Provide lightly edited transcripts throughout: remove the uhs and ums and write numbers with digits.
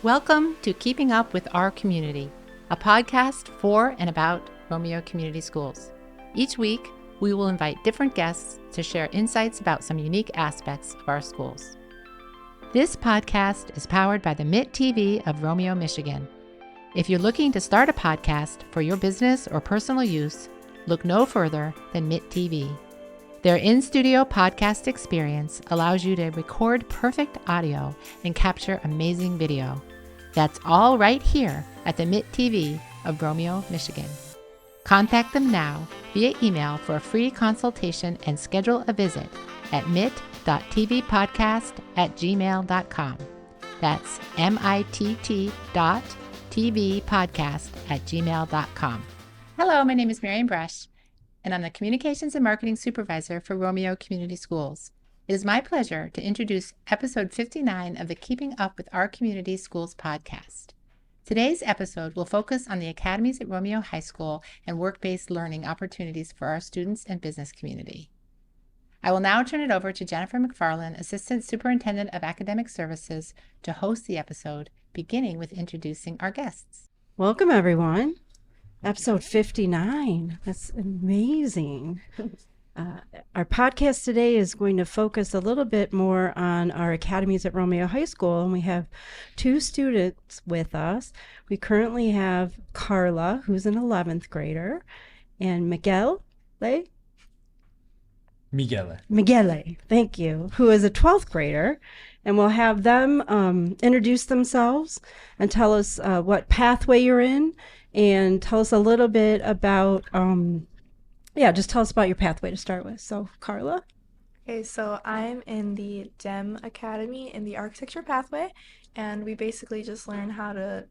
Welcome to Keeping Up with Our Community, a podcast for and about Romeo Community Schools. Each week, we will invite different guests to share insights about some unique aspects of our schools. This podcast is powered by the MIT TV of Romeo, Michigan. If you're looking to start a podcast for your business or personal use, look no further than MIT TV. Their in-studio podcast experience allows you to record perfect audio and capture amazing video. That's all right here at the MIT TV of Romeo, Michigan. Contact them now via email for a free consultation and schedule a visit at mit.tvpodcast@gmail.com. That's mitt.tvpodcast@gmail.com. Hello, my name is Marian Brush, and I'm the Communications and Marketing Supervisor for Romeo Community Schools. It is my pleasure to introduce episode 59 of the Keeping Up with Our Community Schools podcast. Today's episode will focus on the Academies at Romeo High School and work-based learning opportunities for our students and business community. I will now turn it over to Jennifer McFarland, Assistant Superintendent of Academic Services, to host the episode, beginning with introducing our guests. Welcome, everyone. Episode 59. That's amazing. Our podcast today is going to focus a little bit more on our Academies at Romeo High School, and we have two students with us. We currently have Carla, who's an 11th grader, and Miguel, thank you, who is a 12th grader. And we'll have them introduce themselves and tell us what pathway you're in, and tell us a little bit about just tell us about your pathway to start with. So, Carla? Okay, so I'm in the DEM Academy in the architecture pathway, and we basically just learn how to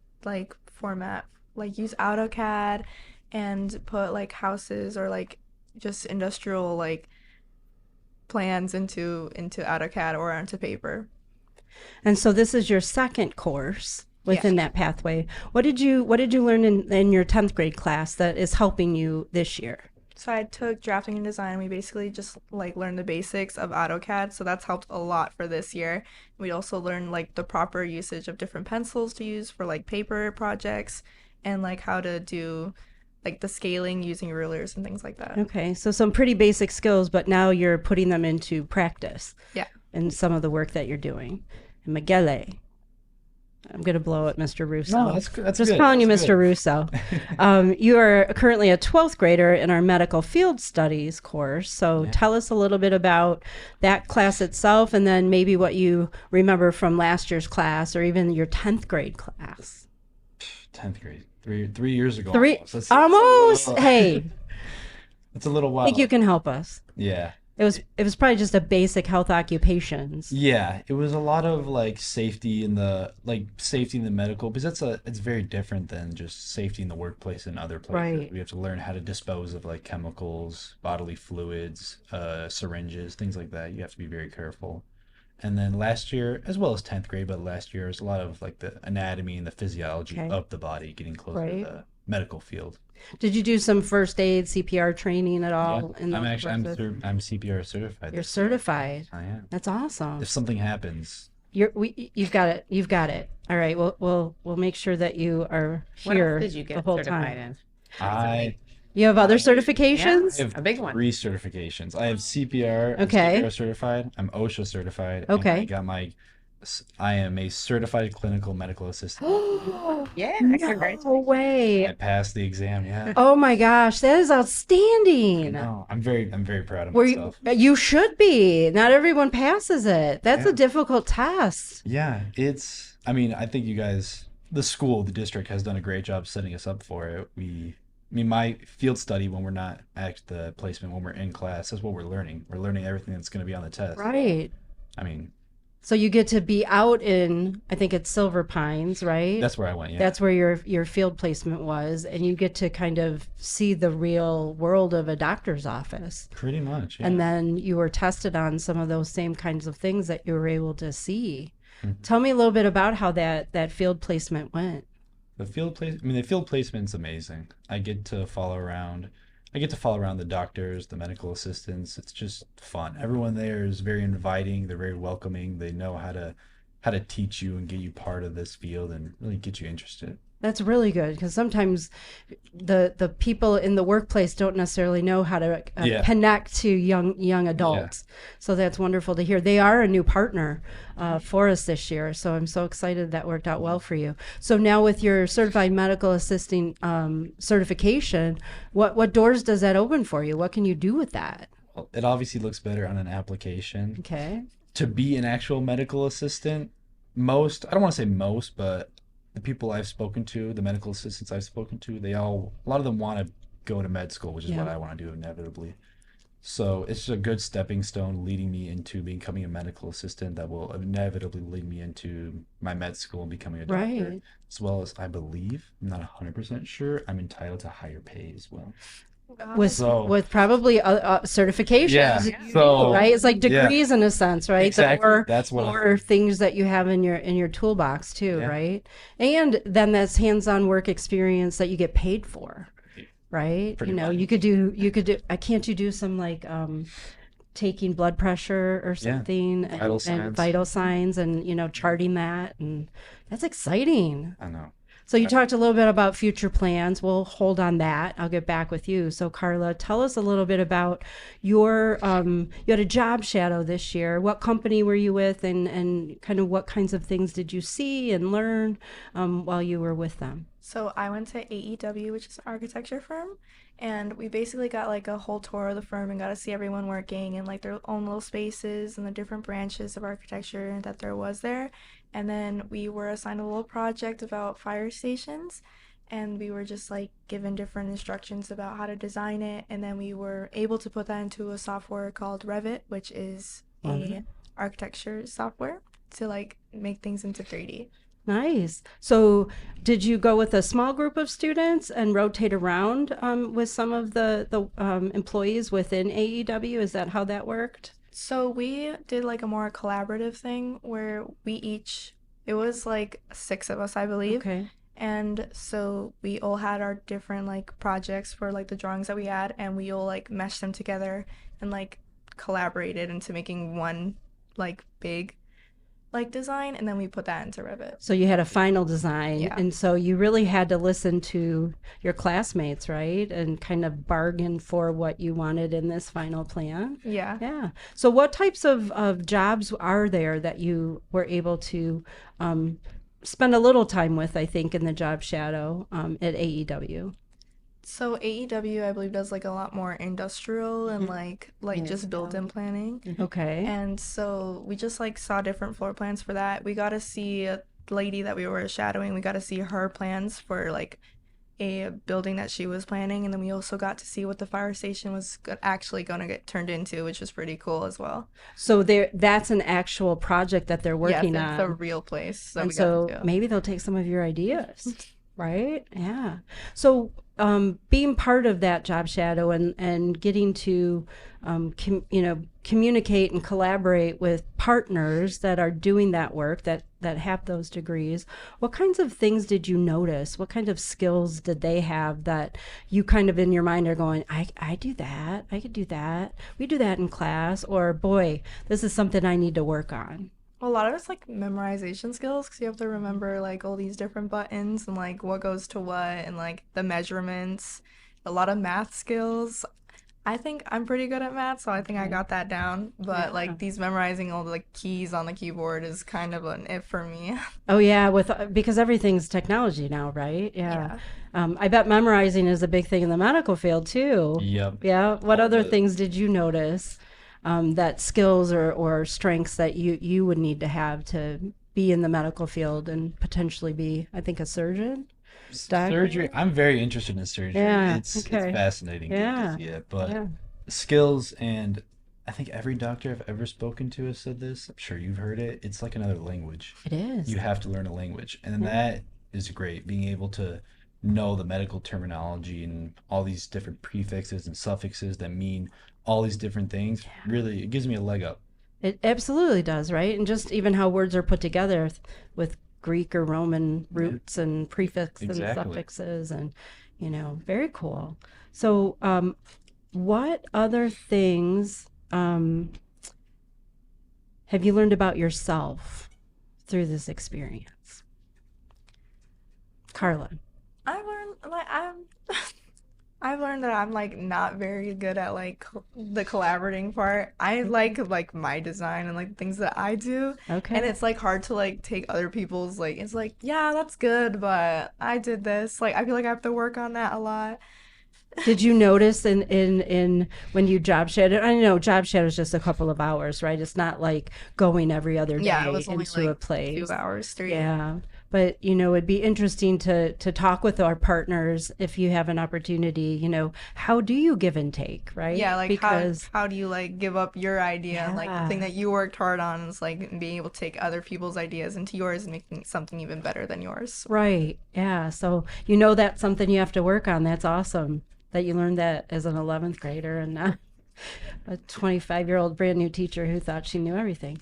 format, use AutoCAD and put houses or just industrial plans into AutoCAD or onto paper. And so this is your second course within that pathway. What did you learn in your 10th grade class that is helping you this year? So I took drafting and design. We basically just learned the basics of AutoCAD, so that's helped a lot for this year. We also learned the proper usage of different pencils to use for paper projects, and how to do the scaling using rulers and things like that. Okay, so some pretty basic skills, but now you're putting them into practice. Yeah. In some of the work that you're doing. And Miguel, I'm going to blow at Mr. Russo. No, that's Just good. calling you That's Mr. good. Russo. You are currently a 12th grader in our medical field studies course. So tell us a little bit about that class itself, and then maybe what you remember from last year's class or even your 10th grade class. 10th grade, 3 years ago. Almost. Hey, It's a little while. I think you can help us. Yeah. It was probably just a basic health occupations. Yeah, it was a lot of safety in the medical, because it's very different than just safety in the workplace and other places. Right. We have to learn how to dispose of chemicals, bodily fluids, syringes, things like that. You have to be very careful. And then last year, as well as 10th grade, but last year was a lot of the anatomy and the physiology of the body, getting closer to the medical field. Did you do some first aid, CPR training at all? Yeah. I'm CPR certified. You're certified. I am. That's awesome. If something happens, you've got it. You've got it. All right. We'll make sure that you are here What else did you the get whole certified time. in? You have other certifications? I have A big one. 3 certifications. I have CPR. I'm Okay. CPR certified. I'm OSHA certified. Okay. And I am a certified clinical medical assistant. Yeah, No way. I passed the exam. Yeah. Oh my gosh, that is outstanding. No, I'm very proud of Were myself. you should be. Not everyone passes it. That's Yeah. a difficult test. Yeah, I think you guys, the district has done a great job setting us up for it. My field study, when we're not at the placement, when we're in class, that's what we're learning. We're learning everything that's going to be on the test. Right. So you get to be out in, I think it's Silver Pines, right? That's where I went, yeah. That's where your field placement was, and you get to kind of see the real world of a doctor's office. Pretty much, yeah. And then you were tested on some of those same kinds of things that you were able to see. Mm-hmm. Tell me a little bit about how that field placement went. The field placement's amazing. I get to follow around the doctors, the medical assistants. It's just fun. Everyone there is very inviting. They're very welcoming. They know how to how to teach you and get you part of this field and really get you interested. That's really good, because sometimes the people in the workplace don't necessarily know how to connect to young adults. So that's wonderful to hear. They are a new partner for us this year, so I'm so excited that worked out well for you. So now with your certified medical assisting certification, what doors does that open for you? What can you do with that? Well, it obviously looks better on an application. Okay. To be an actual medical assistant, I don't want to say most, but the people I've spoken to, the medical assistants I've spoken to, a lot of them want to go to med school, which is what I want to do inevitably. So it's just a good stepping stone leading me into becoming a medical assistant that will inevitably lead me into my med school and becoming a doctor. Right. As well as, I believe, I'm not 100% sure, I'm entitled to higher pay as well. With probably certifications, right? It's like degrees in a sense, right? Exactly. That's or things that you have in your toolbox too, right? And then that's hands-on work experience that you get paid for, right? Pretty much. You could do. Can't you do some like taking blood pressure or something, and vital signs, and charting that, and that's exciting. I know. So you talked a little bit about future plans. We'll hold on that. I'll get back with you. So Carla, tell us a little bit about your, you had a job shadow this year. What company were you with, and kind of what kinds of things did you see and learn while you were with them? So I went to AEW, which is an architecture firm, and we basically got like a whole tour of the firm and got to see everyone working and like their own little spaces and the different branches of architecture that there was there. And then we were assigned a little project about fire stations, and we were just like given different instructions about how to design it, and then we were able to put that into a software called Revit, which is a architecture software to like make things into 3D. Nice. So did you go with a small group of students and rotate around with some of the employees within AEW? Is that how that worked? So we did like a more collaborative thing where it was like 6 of us, I believe. Okay. And so we all had our different like projects for like the drawings that we had, and we all like meshed them together and like collaborated into making one like big like design, and then we put that into Revit. So you had a final design, Yeah. and so you really had to listen to your classmates, right? And kind of bargain for what you wanted in this final plan. Yeah. Yeah. So what types of jobs are there that you were able to spend a little time with, I think, in the job shadow at AEW? So AEW, I believe, does like a lot more industrial and like just built-in planning. Okay. And so we just like saw different floor plans for that. We got to see a lady that we were shadowing. We got to see her plans for like a building that she was planning, and then we also got to see what the fire station was actually going to get turned into, which was pretty cool as well. So that's an actual project that they're working on. It's a real place. And so maybe they'll take some of your ideas, right? Yeah. So being part of that job shadow and getting to communicate and collaborate with partners that are doing that work, that have those degrees, what kinds of things did you notice? What kind of skills did they have that you kind of in your mind are going, I do that, I could do that, we do that in class, or boy, this is something I need to work on? A lot of it's like memorization skills, because you have to remember like all these different buttons and like what goes to what and like the measurements. A lot of math skills. I think I'm pretty good at math, so I think I got that down. But like these memorizing all the like keys on the keyboard is kind of an it for me. Oh yeah, because everything's technology now, right? Yeah. I bet memorizing is a big thing in the medical field too. Yep. Yeah. What other things did you notice? That skills or strengths that you would need to have to be in the medical field and potentially be, I think, a surgeon? Surgery. I'm very interested in surgery. Yeah, It's fascinating to see it. But skills, and I think every doctor I've ever spoken to has said this. I'm sure you've heard it. It's like another language. It is. You have to learn a language. And that is great. Being able to know the medical terminology and all these different prefixes and suffixes that mean all these different things, really, it gives me a leg up. It absolutely does, right? And just even how words are put together with Greek or Roman roots and prefixes and suffixes, and very cool. So what other things have you learned about yourself through this experience? Carla. I've learned like I've learned that I'm like not very good at like the collaborating part. I like my design and like things that I do. Okay. And it's like hard to like take other people's like it's like, yeah, that's good, but I did this. Like I feel like I have to work on that a lot. Did you notice in when you job shadowed? I know job shadow is just a couple of hours, right? It's not like going every other day Yeah, it was only into like a place. 2 hours straight. Yeah. But, it'd be interesting to talk with our partners if you have an opportunity, how do you give and take, right? Yeah, like because how do you like give up your idea and like the thing Yeah. that you worked hard on is like being able to take other people's ideas into yours and making something even better than yours. Right. Yeah. So, that's something you have to work on. That's awesome that you learned that as an 11th grader and not a 25-year-old brand new teacher who thought she knew everything.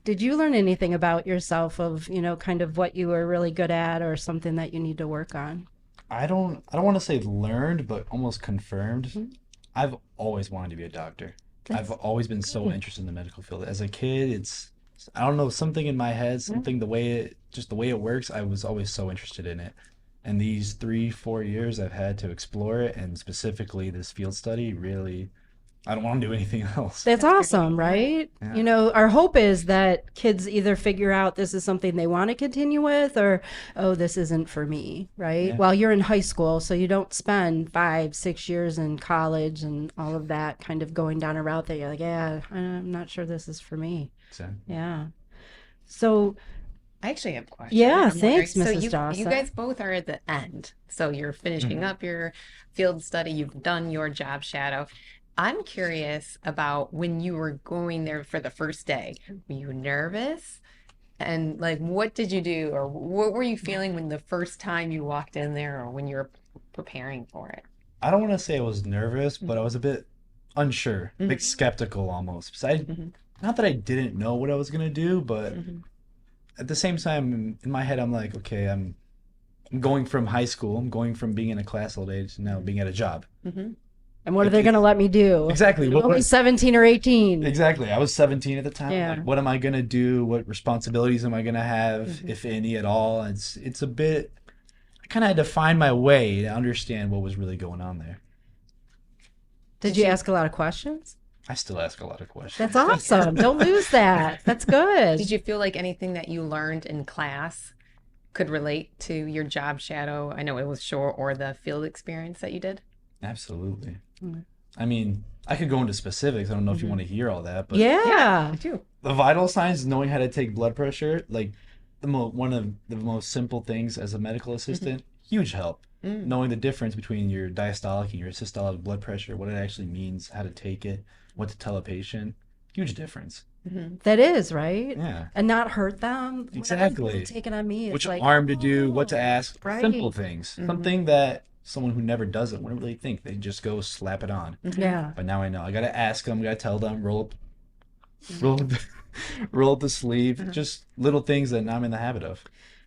Did you learn anything about yourself of, kind of what you were really good at or something that you need to work on? I don't want to say learned, but almost confirmed. Mhm. I've always wanted to be a doctor. That's I've always been so good. interested in the medical field. As a kid, I don't know, something in my head, something the way it works, I was always so interested in it. And these 3, 4 years I've had to explore it, and specifically this field study, really, I don't want to do anything else. That's awesome, right? Yeah. Our hope is that kids either figure out this is something they want to continue with or, oh, this isn't for me, right? Yeah. While you're in high school, so you don't spend 5, 6 years in college and all of that kind of going down a route that you're like, yeah, I'm not sure this is for me. So, Yeah. So, I actually have a question. yeah, I'm wondering, thanks, so Mrs. you Dawson. guys both are at the end. So you're finishing up your field study, you've done your job shadow. I'm curious about when you were going there for the first day. Were you nervous? And like, what did you do, or what were you feeling when the first time you walked in there, or when you were preparing for it? I don't want to say I was nervous, but I was a bit unsure, like skeptical almost. So not that I didn't know what I was gonna do, but at the same time, in my head, I'm like, okay, I'm going from high school, I'm going from being in a class all day to now being at a job. And what are they going to let me do? Exactly. I'm only 17 or 18. Exactly. I was 17 at the time. Yeah. Like, what am I gonna do? What responsibilities am I gonna have, if any at all? It's a bit. I kind of had to find my way to understand what was really going on there. Did you ask a lot of questions? I still ask a lot of questions. That's awesome. Don't lose that. That's good. Did you feel like anything that you learned in class could relate to your job shadow? I know it was short, or the field experience that you did. Absolutely. I mean, I could go into specifics. I don't know if you want to hear all that, but Yeah. I do. the vital signs, knowing how to take blood pressure, like one of the most simple things as a medical assistant, huge help. Knowing the difference between your diastolic and your systolic blood pressure, what it actually means, how to take it, what to tell a patient, huge difference. That is, right? Yeah. And not hurt them. Exactly. Take it on me. It's Which like, arm to do, what to ask, right. simple things. Something that someone who never does it wouldn't really think. They just go slap it on. Yeah. But now I know. I gotta ask them. I gotta tell them. Roll up the sleeve. Just little things that now I'm in the habit of.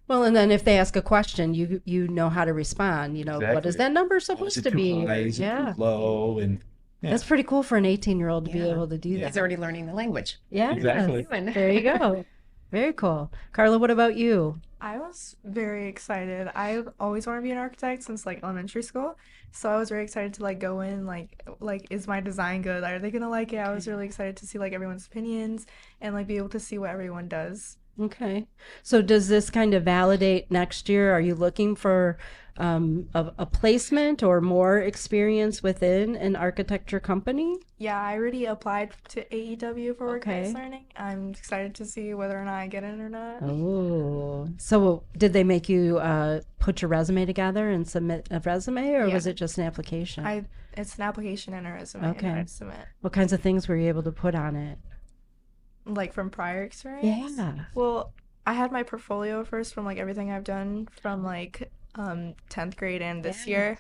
Well, and then if they ask a question, you know how to respond. What is Exactly. that number Is supposed it to too be? high? Is it Yeah. too low? And yeah. That's pretty cool for an 18-year-old to be able to do that. He's already learning the language. Yeah. Exactly. There you go. Very cool. Carla, what about you? I was very excited. I've always wanted to be an architect since like elementary school. So I was very excited to like go in like is my design good? Are they gonna like it? I was really excited to see like everyone's opinions and like be able to see what everyone does. Okay. So does this kind of validate next year? Are you looking for a placement or more experience within an architecture company? Yeah, I already applied to AEW for work-based Okay. learning. I'm excited to see whether or not I get in or not. Oh. So did they make you put your resume together and submit a resume, or Yeah. was it just an application? It's an application and a resume Okay. that I submit. What kinds of things were you able to put on it? Like from prior experience. Yeah. Well, I had my portfolio first from like everything I've done from like 10th grade and this year,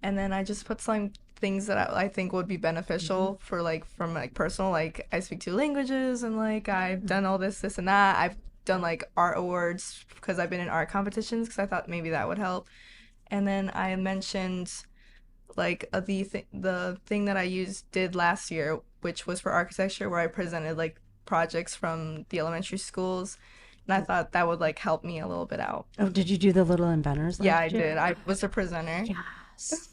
and then I just put some things that I think would be beneficial for like from like personal, like I speak 2 languages and like I've done all this and that. I've done like art awards because I've been in art competitions because I thought maybe that would help. And then I mentioned like the thing that I did last year, which was for architecture, where I presented like projects from the elementary schools, and I thought that would like help me a little bit out. Oh, did you do the Little Inventors Yeah, I last year? did. I was a presenter. Yes.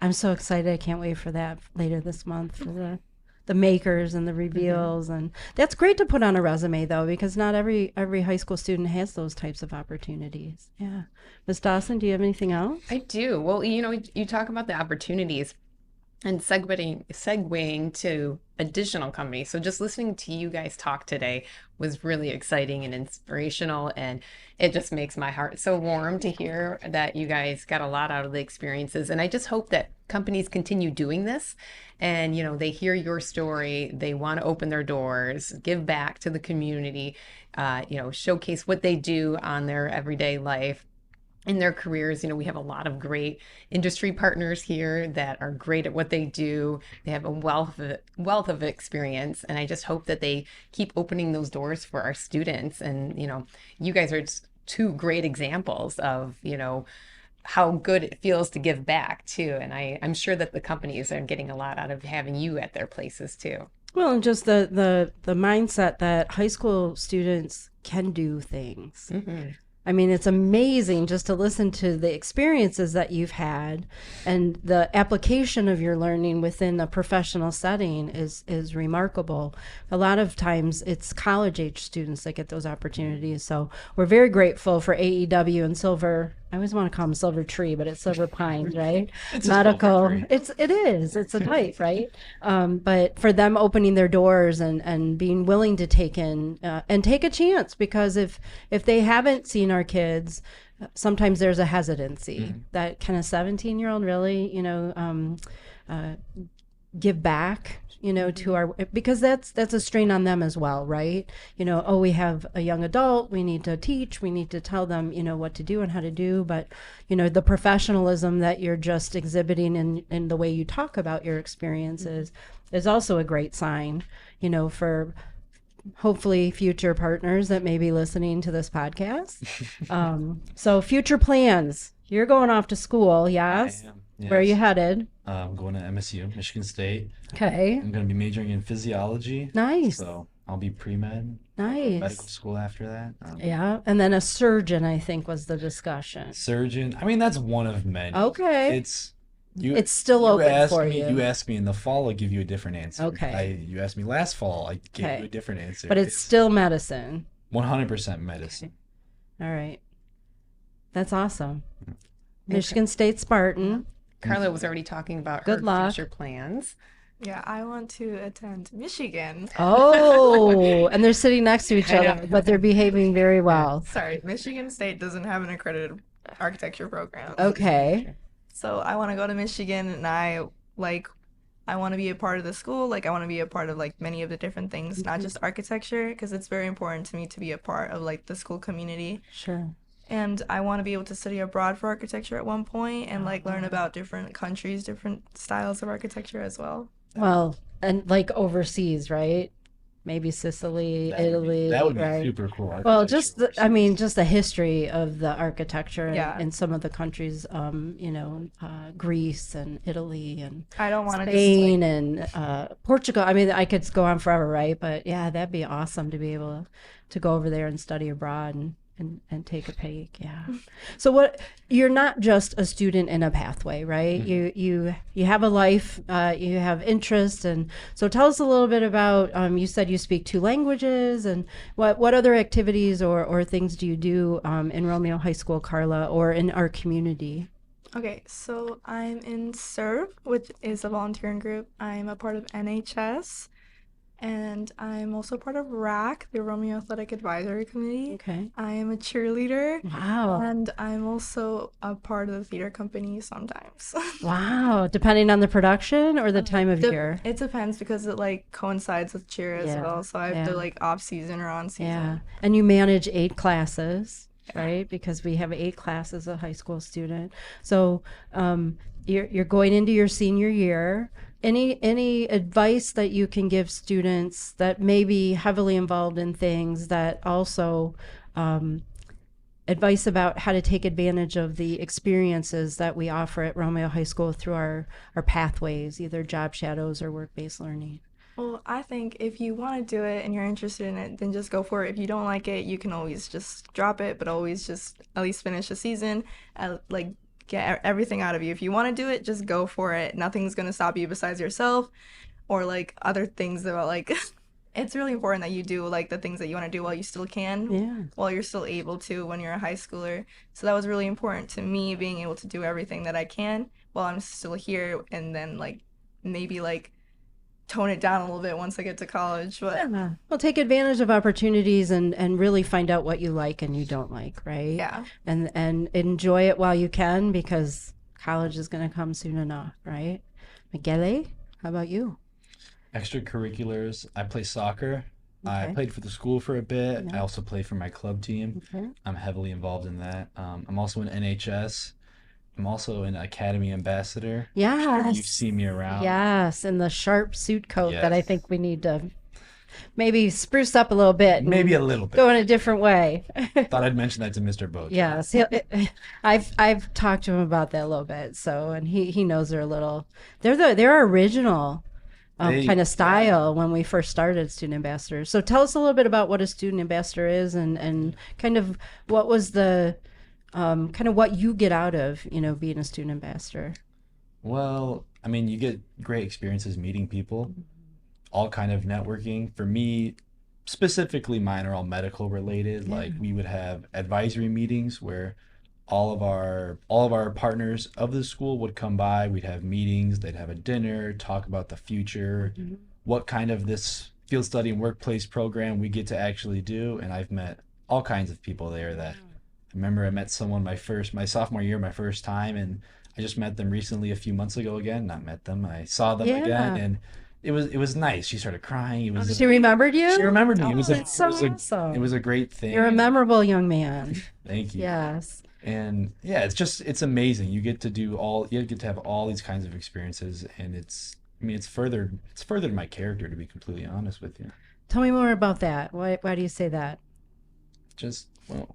I'm so excited. I can't wait for that later this month for the makers and the reveals. And that's great to put on a resume though, because not every high school student has those types of opportunities. Yeah. Ms. Dawson, do you have anything else? I do. Well, you talk about the opportunities and segueing to additional companies. So just listening to you guys talk today was really exciting and inspirational, and it just makes my heart so warm to hear that you guys got a lot out of the experiences. And I just hope that companies continue doing this, and they hear your story, they want to open their doors, give back to the community, showcase what they do on their everyday life in their careers. We have a lot of great industry partners here that are great at what they do. They have a wealth of experience, and I just hope that they keep opening those doors for our students. And you guys are just two great examples of how good it feels to give back too. And I'm sure that the companies are getting a lot out of having you at their places too. Well, and just the mindset that high school students can do things. Mm-hmm. I mean, it's amazing just to listen to the experiences that you've had, and the application of your learning within a professional setting is remarkable. A lot of times it's college age students that get those opportunities. So we're very grateful for AEW and Silver. I always want to call them Silver Tree, but it's Silver Pines, right? It's a Medical. Silver Tree. It's a type, right? But for them opening their doors and being willing to take in and take a chance, because if they haven't seen our kids, sometimes there's a hesitancy. That kind of 17-year-old really, give back, to our, because that's a strain on them as well, right? We have a young adult, we need to teach, we need to tell them, what to do and how to do. But, the professionalism that you're just exhibiting in the way you talk about your experiences is also a great sign, for hopefully future partners that may be listening to this podcast. So future plans, you're going off to school, yes? I am. Yes. Where are you headed? I'm going to MSU, Michigan State. Okay. I'm going to be majoring in physiology. Nice. So I'll be pre-med. Nice. Medical school after that. Yeah. And then a surgeon, I think, was the discussion. Surgeon. I mean, that's one of many. Okay. It's still open asked for me, you. You asked me in the fall, I'll give you a different answer. Okay. You asked me last fall, I gave Okay. you a different answer. But it's still medicine. 100% medicine. All right. That's awesome. Michigan State Spartan. Carla was already talking about Good her luck. future plans. Yeah, I want to attend Michigan. Oh, and they're sitting next to each I know. other, but they're behaving very well. Sorry, Michigan State doesn't have an accredited architecture program. Okay. So I want to go to Michigan, and I want to be a part of the school. I want to be a part of many of the different things, not just architecture, because it's very important to me to be a part of the school community. Sure. And I want to be able to study abroad for architecture at one point and learn about different countries, different styles of architecture as well. Well, and overseas, right? Maybe Sicily, Italy, That would be right? super cool. Well, just the history of the architecture Yeah. in some of the countries, Greece and Italy and I don't want to Spain and Portugal. I mean, I could go on forever, right? But yeah, that'd be awesome to be able to go over there and study abroad and take a peek. Yeah. So you're not just a student in a pathway, right? You have a life, you have interests. And so tell us a little bit about, you said you speak 2 languages, and what other activities or things do you do in Romeo High School, Carla, or in our community? Okay, so I'm in SERV, which is a volunteering group. I'm a part of NHS, and I'm also part of RAC, the Romeo Athletic Advisory Committee. Okay. I am a cheerleader, Wow. and I'm also a part of the theater company sometimes. Wow. Depending on the production or the time of year? It depends because it coincides with cheer as Yeah, well. So I have to off season or on season. Yeah. And you manage 8 classes, right? Because we have 8 classes a high school student. So you're going into your senior year. Any advice that you can give students that may be heavily involved in things, that also advice about how to take advantage of the experiences that we offer at Romeo High School through our pathways, either job shadows or work-based learning? Well, I think if you want to do it and you're interested in it, then just go for it. If you don't like it, you can always just drop it, but always just at least finish the season, like get everything out of you. If you want to do it, just go for it. Nothing's gonna stop you besides yourself or like other things that are like. It's really important that you do like the things that you want to do while you still can, Yeah. while you're still able to when you're a high schooler. So that was really important to me, being able to do everything that I can while I'm still here, and then like maybe like tone it down a little bit once I get to college. But Yeah. Well, take advantage of opportunities and really find out what you like and you don't like, right? yeah, And enjoy it while you can, because college is going to come soon enough, right? Miguel, how about you? Extracurriculars. I play soccer. I Okay. played for the school for a bit. Yeah. I also play for my club team. Okay. I'm heavily involved in that. I'm also in NHS. I'm also an Academy ambassador. Yes. You've seen me around. Yes, and the sharp suit coat that I Yes. think we need to maybe spruce up a little bit. and Maybe a little bit. Go in a different way. Thought I'd mention that to Mr. Boach. Yes, I've talked to him about that a little bit, so and he knows they're a little they're original They- kind of style when we first started student ambassadors. So tell us a little bit about what a student ambassador is and kind of what was the kind of what you get out of being a student ambassador. Well, I mean, you get great experiences meeting people, all kind of networking. For me, specifically, mine are all medical related. Yeah. Like we would have advisory meetings where all of our partners of the school would come by. We'd have meetings. They'd have a dinner, talk about the future, what kind of this field study and workplace program we get to actually do. And I've met all kinds of people there. That I remember I met someone my sophomore year, my first time, and I just met them recently a few months ago again. Not met them. I saw them Yeah. again, and it was nice. She started crying. It was She remembered you? she remembered me. Oh, It was that's so it awesome. was a great thing. You're a memorable young man. Thank you. Yes. And yeah, it's amazing. You get to have all these kinds of experiences, and it's furthered my character, to be completely honest with you. Tell me more about that. Why do you say that? Just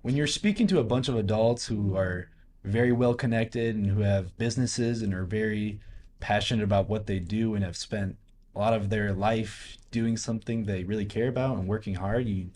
when you're speaking to a bunch of adults who are very well connected and who have businesses and are very passionate about what they do and have spent a lot of their life doing something they really care about and working hard, you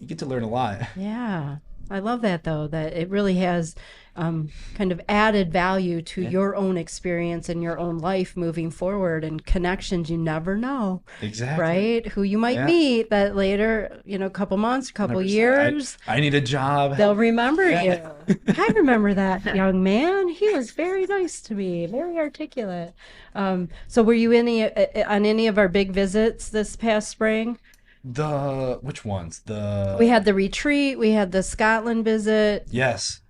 get to learn a lot. Yeah. I love that, though, that it really has kind of added value to your own experience and your own life moving forward, and connections you never know, Exactly. right? Who you might Yeah. meet that later, a couple months, couple 100%. years, I need a job. they'll remember Yeah. you. I remember that young man. He was very nice to me, very articulate. So were you on any of our big visits this past spring? Which ones? We had the retreat, we had the Scotland visit, Yes.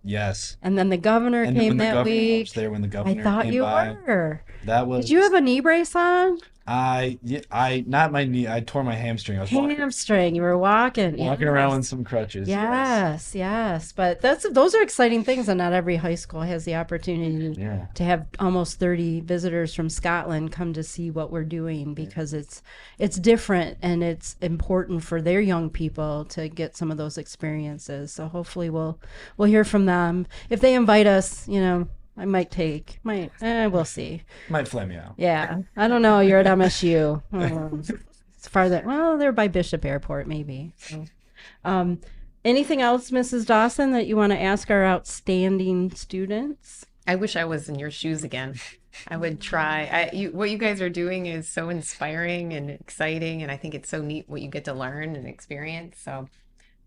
Yes. and then the governor And came when the that governor, I week. was there when the I governor thought came you by. were. That was. Did you have a knee brace on? Not my knee. I tore my hamstring. I was Hamstring. You were walking. walking around with some crutches. Yes. But those are exciting things, and not every high school has the opportunity Yeah. to have almost 30 visitors from Scotland come to see what we're doing, because it's different and it's important for their young people to get some of those experiences. So hopefully we'll hear from them. If they invite us, I we'll see. Might fly me out. Yeah, I don't know. You're at MSU. It's farther. Well, they're by Bishop Airport, maybe. So, anything else, Mrs. Dawson, that you want to ask our outstanding students? I wish I was in your shoes again. I would try. What you guys are doing is so inspiring and exciting, and I think it's so neat what you get to learn and experience. So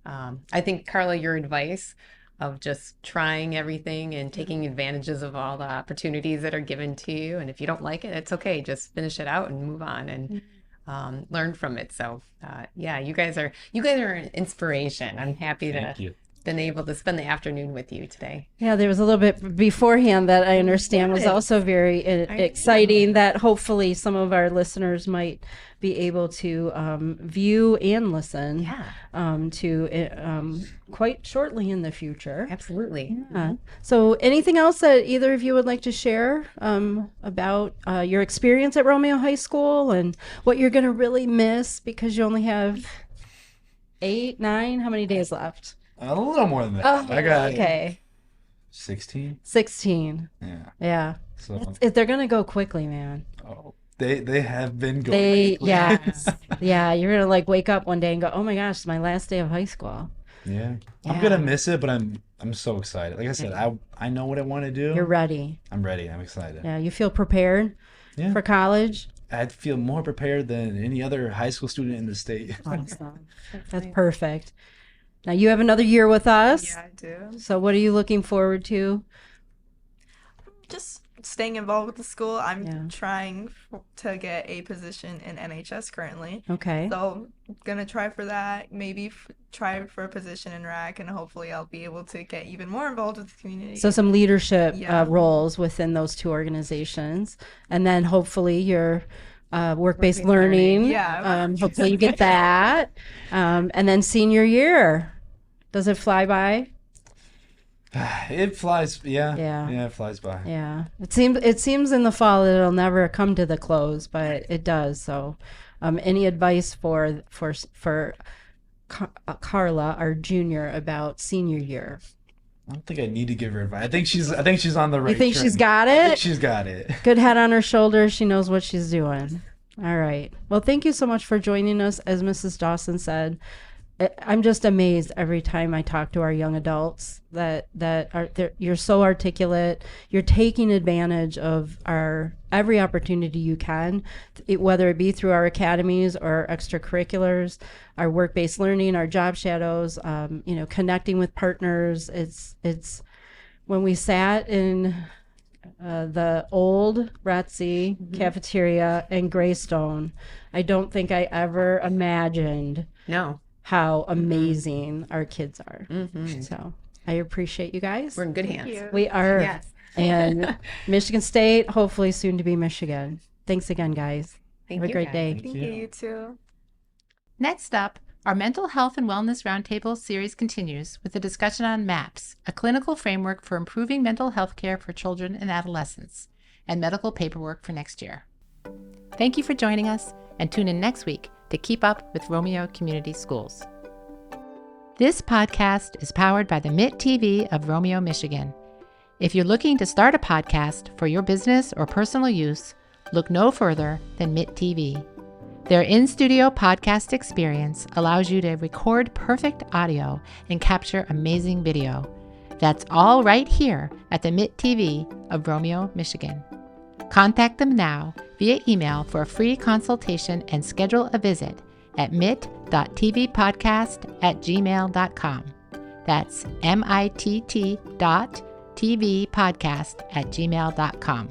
I think, Carla, your advice of just trying everything and taking advantages of all the opportunities that are given to you, and if you don't like it, it's okay. Just finish it out and move on and learn from it. So yeah, you guys are an inspiration. I'm happy Thank to you. been able to spend the afternoon with you today. Yeah, there was a little bit beforehand that I understand was Yes. also very exciting, that hopefully some of our listeners might be able to view and listen to quite shortly in the future. Absolutely. So anything else that either of you would like to share about your experience at Romeo High School and what you're going to really miss because you only have 8, 9, how many days left? A little more than that. Oh, I got okay. 16. 16. Yeah. Yeah. So They're going to go quickly, man. oh, They have been going. They, quickly. yes. Yeah, you're going to like wake up one day and go, oh my gosh, it's my last day of high school. Yeah. Yeah. I'm gonna miss it, but I'm so excited. Like I said, I know what I want to do. You're ready. I'm ready. I'm excited. Yeah, you feel prepared Yeah. for college? I'd feel more prepared than any other high school student in the state. Awesome. That's perfect. Now you have another year with us. Yeah, I do. So what are you looking forward to? Just staying involved with the school. I'm Yeah. trying to get a position in NHS currently. Okay. So gonna try for that. Maybe try for a position in RAC, and hopefully I'll be able to get even more involved with the community. So some leadership Yeah. roles within those two organizations. And then hopefully your work-based Work-based learning. learning. Yeah. Hopefully you get that. And then senior year. Does it fly by? It flies. Yeah. Yeah. Yeah. It flies by. Yeah. It seems in the fall that it'll never come to the close, but it does. So any advice for Carla, our junior, about senior year? I don't think I need to give her advice. I think she's on the right. You think track. she's got I think it? she's got it. Good head on her shoulders. She knows what she's doing. All right. Well, thank you so much for joining us. As Mrs. Dawson said, I'm just amazed every time I talk to our young adults that you're so articulate. You're taking advantage of every opportunity you can, whether it be through our academies or extracurriculars, our work-based learning, our job shadows, connecting with partners. It's when we sat in the old RATC cafeteria in Greystone, I don't think I ever imagined No. how amazing our kids are. Mm-hmm. So I appreciate you guys. We're in good Thank hands. you. We are. Yes. And Michigan State, hopefully soon to be Michigan. Thanks again, guys. Thank Have a you, great guys. day. Thank you, you too. Next up, our Mental Health and Wellness Roundtable series continues with a discussion on MAPS, a clinical framework for improving mental health care for children and adolescents, and medical paperwork for next year. Thank you for joining us, and tune in next week to keep up with Romeo Community Schools. This podcast is powered by the MIT TV of Romeo, Michigan. If you're looking to start a podcast for your business or personal use, look no further than MIT TV. Their in-studio podcast experience allows you to record perfect audio and capture amazing video. That's all right here at the MIT TV of Romeo, Michigan. Contact them now via email for a free consultation and schedule a visit at mit.tvpodcast@gmail.com. That's mitt.tvpodcast@gmail.com.